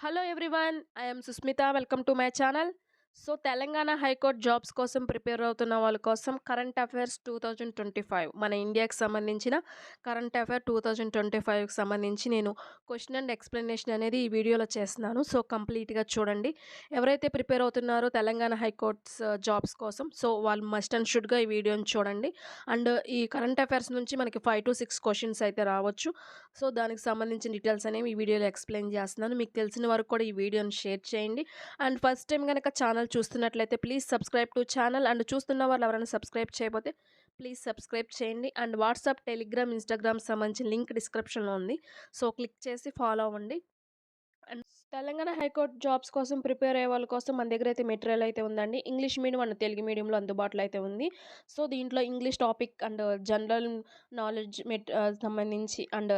Hello everyone. I am Susmita. Welcome to my channel. So Telangana high court jobs కోసం prepare అవుతున్న వాళ్ళ కోసం కరెంట్ అఫైర్స్ 2025 మన ఇండియాకి సంబంధించిన కరెంట్ అఫైర్ 2025కి సంబంధించి నేను క్వశ్చన్ అండ్ ఎక్స్ప్లెనేషన్ అనేది ఈ వీడియోలో చేస్తున్నాను. సో కంప్లీట్గా చూడండి. ఎవరైతే ప్రిపేర్ అవుతున్నారో తెలంగాణ హైకోర్ట్స్ జాబ్స్ కోసం, సో వాళ్ళు మస్ట్ అండ్ షుడ్గా ఈ వీడియోని చూడండి. అండ్ ఈ కరెంట్ అఫైర్స్ నుంచి మనకి 5 to 6 క్వశ్చన్స్ అయితే రావచ్చు. సో దానికి సంబంధించిన డీటెయిల్స్ అనేవి ఈ వీడియోలో ఎక్స్ప్లెయిన్ చేస్తున్నాను. మీకు తెలిసిన వరకు కూడా ఈ వీడియోని షేర్ చేయండి. అండ్ ఫస్ట్ టైం కనుక ఛానల్ చూస్తున్నట్లయితే please subscribe to channel. And చూస్తున్న వాళ్ళు ఎవరైనా సబ్స్క్రైబ్ చేయకపోతే ప్లీజ్ సబ్స్క్రైబ్ చేయండి. అండ్ వాట్సాప్, టెలిగ్రామ్, ఇన్స్టాగ్రామ్ సంబంధించిన లింక్ డిస్క్రిప్షన్లో ఉంది. సో క్లిక్ చేసి ఫాలో అవ్వండి. అండ్ తెలంగాణ హైకోర్టు జాబ్స్ కోసం ప్రిపేర్ అయ్యే వాళ్ళ కోసం మన దగ్గర అయితే మెటీరియల్ అయితే ఉందండి. ఇంగ్లీష్ మీడియం అండ్ తెలుగు మీడియంలో అందుబాటులో అయితే ఉంది. సో దీంట్లో English topic and general knowledge సంబంధించి అండ్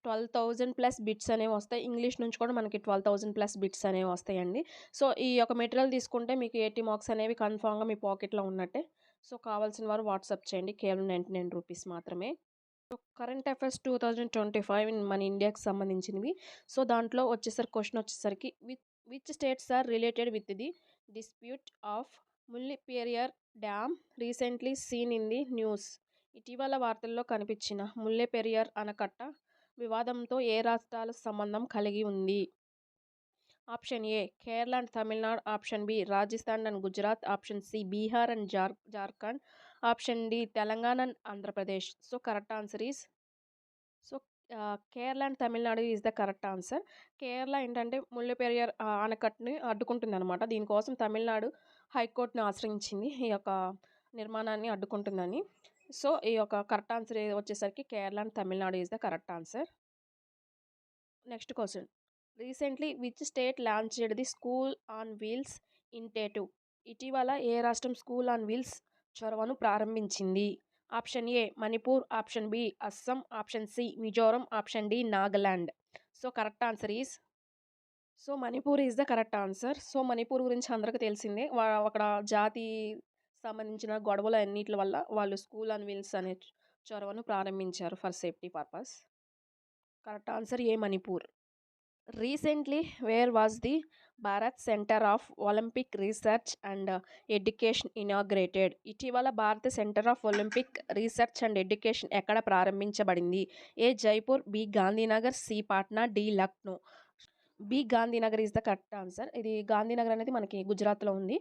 12,000 ప్లస్ బిట్స్ అనేవి వస్తాయి. ఇంగ్లీష్ నుంచి కూడా మనకి 12,000 ప్లస్ బిట్స్ అనేవి వస్తాయండి. సో ఈ యొక్క మెటీరియల్ తీసుకుంటే మీకు 80 మార్క్స్ అనేవి కన్ఫామ్గా మీ పాకెట్లో ఉన్నట్టే. సో కావాల్సిన వారు వాట్సాప్ చేయండి. కేవలం 99 రూపీస్ మాత్రమే. కరెంట్ అఫైర్స్ 2025 మన ఇండియాకి సంబంధించినవి. సో దాంట్లో క్వశ్చన్ వచ్చేసరికి which states are related with the dispute of Mullaperiyar dam recently seen in the news. ఇటీవల వార్తల్లో కనిపించిన ముల్లిపెరియార్ ఆనకట్ట వివాదంతో ఏ రాష్ట్రాల సంబంధం కలిగి ఉంది? Option A Kerala and Tamil Nadu, option B Rajasthan and Gujarat, option C Bihar and Jharkhand, option D Telangana and Andhra Pradesh. So correct answer is so Kerala and Tamil Nadu is the correct answer. Kerala ఏంటంటే ముల్లపెరియార్ ఆనకట్టుని అడ్డుకుంటుంది అనమాట. దీనికోసం తమిళనాడు హైకోర్టుని ఆశ్రయించింది ఈ యొక్క నిర్మాణాన్ని అడ్డుకుంటుందని. సో ఈ యొక్క కరెక్ట్ ఆన్సర్ వచ్చేసరికి Kerala and Tamil Nadu is the correct answer. Next question. Recently which state launched the school on wheels initiative. ఇటీవల ఏ రాష్ట్రం స్కూల్ ఆన్ వీల్స్ చొరవను ప్రారంభించింది? Option A Manipur, option B Assam, option C Mizoram, option D Nagaland. So correct answer is Manipur is the correct answer. So Manipur గురించి అందరికీ తెలిసిందే. అక్కడ జాతి సంబంధించిన గొడవలు అన్నిటి వల్ల వాళ్ళు స్కూల్ ఆన్ వీల్స్ అనే చొరవను ప్రారంభించారు for safety purpose. Correct answer A Manipur. Recently where was the Bharat centre of Olympic research and education inaugurated. ఇటీవల భారత centre of Olympic research and education ఎక్కడ ప్రారంభించబడింది? A Jaipur, B Gandhinagar, C Patna, D Lucknow. B Gandhinagar is the correct answer. ఇది గాంధీనగర్ అనేది మనకి గుజరాత్లో ఉంది.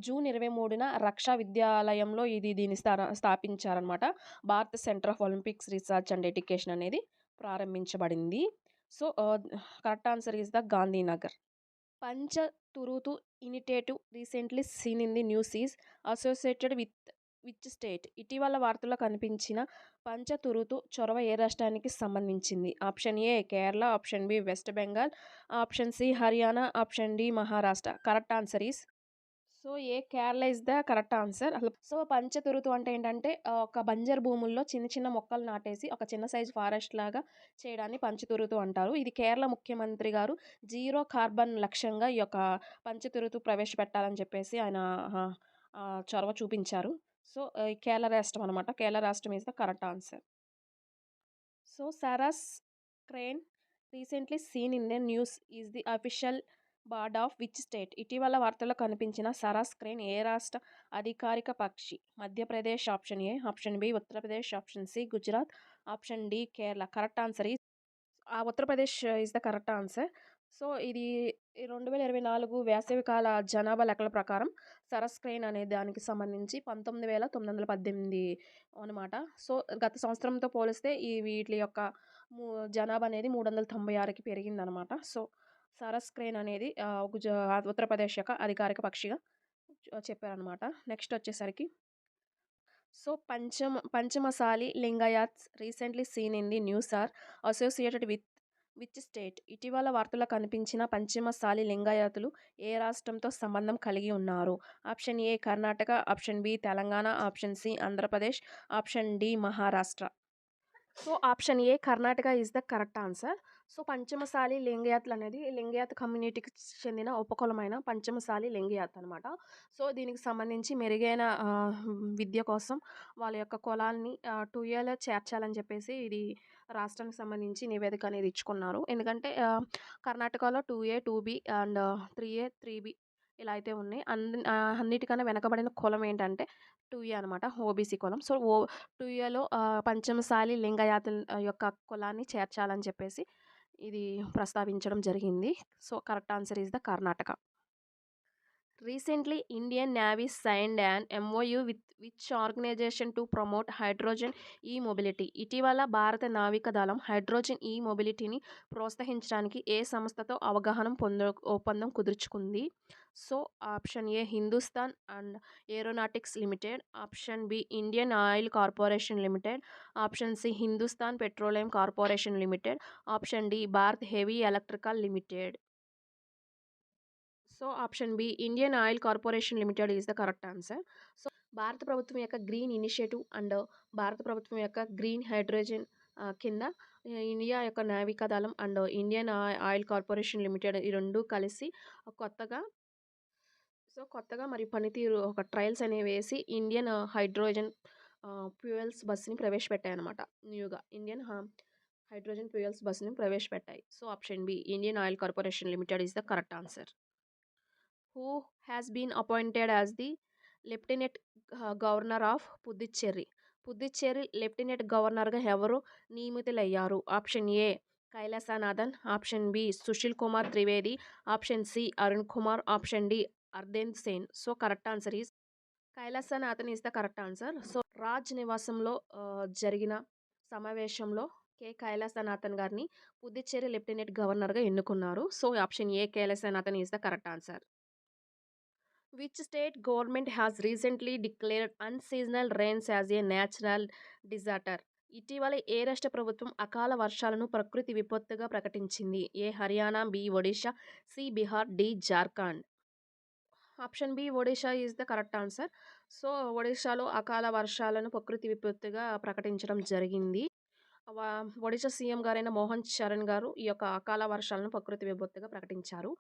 June 23న రక్షా విద్యాలయంలో దీన్ని స్థాపించారనమాట. భారత centre of Olympics research and education అనేది ప్రారంభించబడింది. So correct answer is the Gandhinagar. Panchathuruthu initiative recently seen in the news is associated with which state. ఇటీవల వార్తల్లో కనిపించిన పంచతురుతు చొరవ ఏ రాష్ట్రానికి సంబంధించింది? Option A Kerala, option B West Bengal, option C Haryana, option D Maharashtra. Correct answer is A Kerala is the correct answer. So Panchathuruthu అంటే ఏంటంటే ఒక బంజర్ భూముల్లో చిన్న చిన్న మొక్కలు నాటేసి ఒక చిన్న సైజ్ ఫారెస్ట్ లాగా చేయడాన్ని పంచతురుతు అంటారు. ఇది కేరళ ముఖ్యమంత్రి గారు జీరో కార్బన్ లక్ష్యంగా ఈ యొక్క పంచతురుతు ప్రవేశపెట్టాలని చెప్పేసి ఆయన చొరవ చూపించారు. సో కేరళ రాష్ట్రం అనమాట. కేరళ రాష్ట్రం is the correct answer. So sarus crane recently seen in the news is the official bird of which state. ఇటీవల వార్తల్లో కనిపించిన సారాస్ క్రేన్ ఏ రాష్ట్ర అధికారిక పక్షి? Madhya Pradesh option A, option B Uttar Pradesh, option C Gujarat, option D Kerala. Correct answer ఈ Uttar Pradesh is the correct answer. So ఇది 2024 వేసవికాల జనాభా లెక్కల ప్రకారం సరస్ క్రేన్ అనే దానికి సంబంధించి 19,918 అనమాట. సో గత సంవత్సరంతో పోలిస్తే వీటి యొక్క జనాభా అనేది 396కి పెరిగిందనమాట. సో సరస్ క్రేన్ అనేది ఉత్తరప్రదేశ్ యొక్క అధికారిక పక్షిగా చెప్పారనమాట. నెక్స్ట్ వచ్చేసరికి Panchamasali Lingayats recently seen in the news are associated with which state. ఇటీవల వార్తల్లో కనిపించిన పంచమసాలి లింగాయతులు ఏ రాష్ట్రంతో సంబంధం కలిగి ఉన్నారు? Option A Karnataka, option B Telangana, option C Andhra Pradesh, option D Maharashtra. So option A Karnataka is the correct answer. So Panchamasali లింగాయత్లు అనేది లింగాయత్ కమ్యూనిటీకి చెందిన ఉపకులమైన పంచమసాలి లింగాయత్ అనమాట. సో దీనికి సంబంధించి మెరుగైన విద్య కోసం వాళ్ళ యొక్క కులాన్ని 2 yearలో చేర్చాలని చెప్పేసి ఇది రాష్ట్రానికి సంబంధించి నివేదిక అనేది ఇచ్చుకున్నారు. ఎందుకంటే కర్ణాటకలో 2A, 2B and 3A, 3B ఇలా అయితే ఉన్నాయి. అన్నిటికన్నా వెనకబడిన కులం ఏంటంటే 2A అనమాట. ఓబీసీ కులం. సో, 2Aలో పంచమసాలి లింగాయతుల యొక్క కులాన్ని చేర్చాలని చెప్పేసి ఇది ప్రస్తావించడం జరిగింది. So, correct answer is the Karnataka. Recently, Indian Navy signed an MOU with which organization to promote hydrogen e-mobility? ఇటీవల భారత నావికా దళం హైడ్రోజన్ మొబిలిటీని ప్రోత్సహించడానికి ఏ సంస్థతో ఒప్పందం కుదుర్చుకుంది? So, option A Hindustan and aeronautics limited, option B Indian oil corporation limited, option C Hindustan petroleum corporation limited, option D Bharat heavy electrical limited. So, option B Indian oil corporation limited is the correct answer. So, భారత ప్రభుత్వం యొక్క green initiative and భారత ప్రభుత్వం యొక్క green hydrogen కింద India యొక్క నావికా దళం and Indian oil corporation limited ఈ 2 కలిసి కొత్తగా మరియు పనితీరు ఒక ట్రయల్స్ అనేవి వేసి ఇండియన్ హైడ్రోజన్ ఫ్యూయల్స్ బస్సుని ప్రవేశపెట్టాయన్నమాట. న్యూగా ఇండియన్ హైడ్రోజన్ ఫ్యూయల్స్ బస్సుని ప్రవేశపెట్టాయి. So, option B Indian oil corporation limited is the correct answer. Who has been appointed as the Lieutenant Governor of Puducherry? Puducherry lieutenant గవర్నర్గా ఎవరు నియమితులయ్యారు? Option A Kailasanathan, option B Sushil Kumar Trivedi, option C Arun Kumar, option D Ardhendu Sen. So, correct answer is Kailasanathan is the correct answer. So, Raj నివాసంలో జరిగిన సమావేశంలో కైలాసనాథన్ గారిని Puducherry lieutenant గవర్నర్గా ఎన్నుకున్నారు. So, option A Kailasanathan is the correct answer. Which state government has recently declared unseasonal rains as a natural disaster? ఇటీవల ఏ రాష్ట్ర ప్రభుత్వం అకాల వర్షాలను ప్రకృతి విపత్తుగా ప్రకటించింది? A Haryana, B Odisha, C Bihar, D Jharkhand. Option B Odisha is the correct answer. So, ఒడిషాలో అకాల వర్షాలను ప్రకృతి విపత్తుగా ప్రకటించడం జరిగింది. ఒడిషా సీఎం గారైన మోహన్ చరణ్ గారు ఈ యొక్క అకాల వర్షాలను ప్రకృతి విపత్తుగా ప్రకటించారు.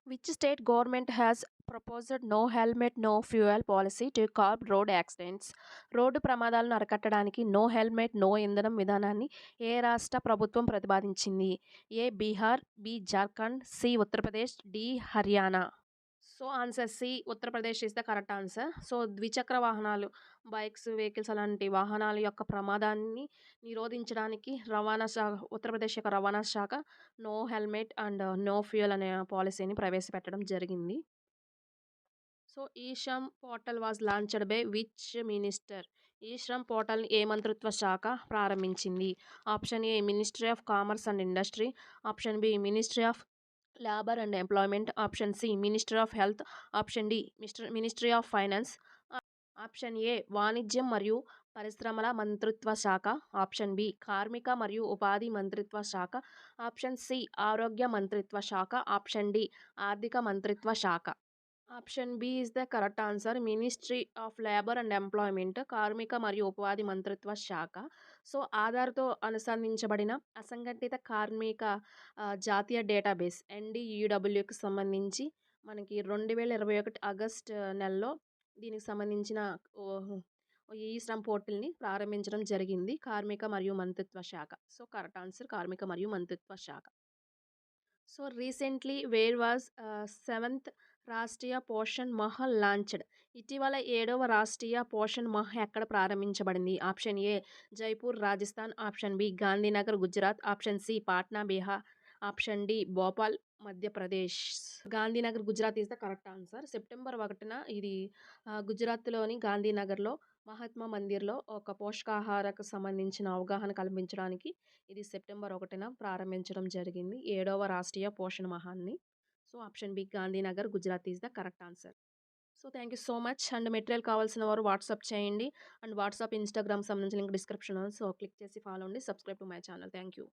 Which state government has proposed no helmet, no fuel policy to curb road accidents? Road ప్రమాదాలను అరికట్టడానికి నో హెల్మెట్, నో ఇంధనం విధానాన్ని ఏ రాష్ట్ర ప్రభుత్వం ప్రతిపాదించింది? A Bihar, B Jharkhand, C Uttar Pradesh, D Haryana. So, answer C Uttar Pradesh is the correct answer. So, ద్విచక్ర వాహనాలు, బైక్స్, వెహికల్స్ అలాంటి వాహనాల యొక్క ప్రమాదాన్ని నిరోధించడానికి ఉత్తరప్రదేశ్ యొక్క రవాణా శాఖ no helmet and no fuel అనే పాలసీని ప్రవేశపెట్టడం జరిగింది. So, E Shram portal was launched by which minister? E Shram పోర్టల్ని ఏ మంత్రిత్వ శాఖ ప్రారంభించింది? Option A ministry of commerce and industry, option B ministry of labour and employment, option C minister of health, option D ministry of finance, option A వాణిజ్యం మరియు పరిశ్రమల మంత్రిత్వ శాఖ, ఆప్షన్ బి కార్మిక మరియు ఉపాధి మంత్రిత్వ శాఖ, ఆప్షన్ సి ఆరోగ్య మంత్రిత్వ శాఖ, ఆప్షన్ డి ఆర్థిక మంత్రిత్వ శాఖ. Option B is the correct answer. Ministry of labour and employment, కార్మిక మరియు ఉపాధి మంత్రిత్వ శాఖ. సో, ఆధార్తో అనుసంధించబడిన అసంఘటిత కార్మిక జాతీయ డేటాబేస్ NDUWకి సంబంధించి మనకి 2021 ఆగస్ట్ నెలలో దీనికి సంబంధించిన ఈ శ్రమ్ పోర్టల్ని ప్రారంభించడం జరిగింది కార్మిక మరియు మంత్రిత్వ శాఖ. సో, కరెక్ట్ ఆన్సర్ కార్మిక మరియు మంత్రిత్వ శాఖ. So, recently where was 7th Rashtriya Poshan Maah launched? ఇటీవల 7వ రాష్ట్రీయ పోషణ్ మాహ్ ఎక్కడ ప్రారంభించబడింది? Option A Jaipur Rajasthan, option B Gandhinagar Gujarat, option C Patna Bihar, option D Bhopal Madhya Pradesh. Gandhinagar Gujarat is the correct answer. September 1న ఇది గుజరాత్లోని గాంధీనగర్లో మహాత్మా మందిర్లో ఒక పోషకాహారకు సంబంధించిన అవగాహన కల్పించడానికి ఇది సెప్టెంబర్ 1న ప్రారంభించడం జరిగింది 7వ రాష్ట్రీయ పోషణ మహాన్ని. So, option B Gandhinagar Gujarat is the correct answer. So, thank you so much. And material కావాల్సిన వారు వాట్సాప్ చేయండి. అండ్ వాట్సాప్, ఇన్స్టాగ్రామ్ సంబంధించిన లింక్ డిస్క్రిప్షన్. సో, క్లిక్ చేసి ఫాలో అండి. Subscribe to my channel. Thank you.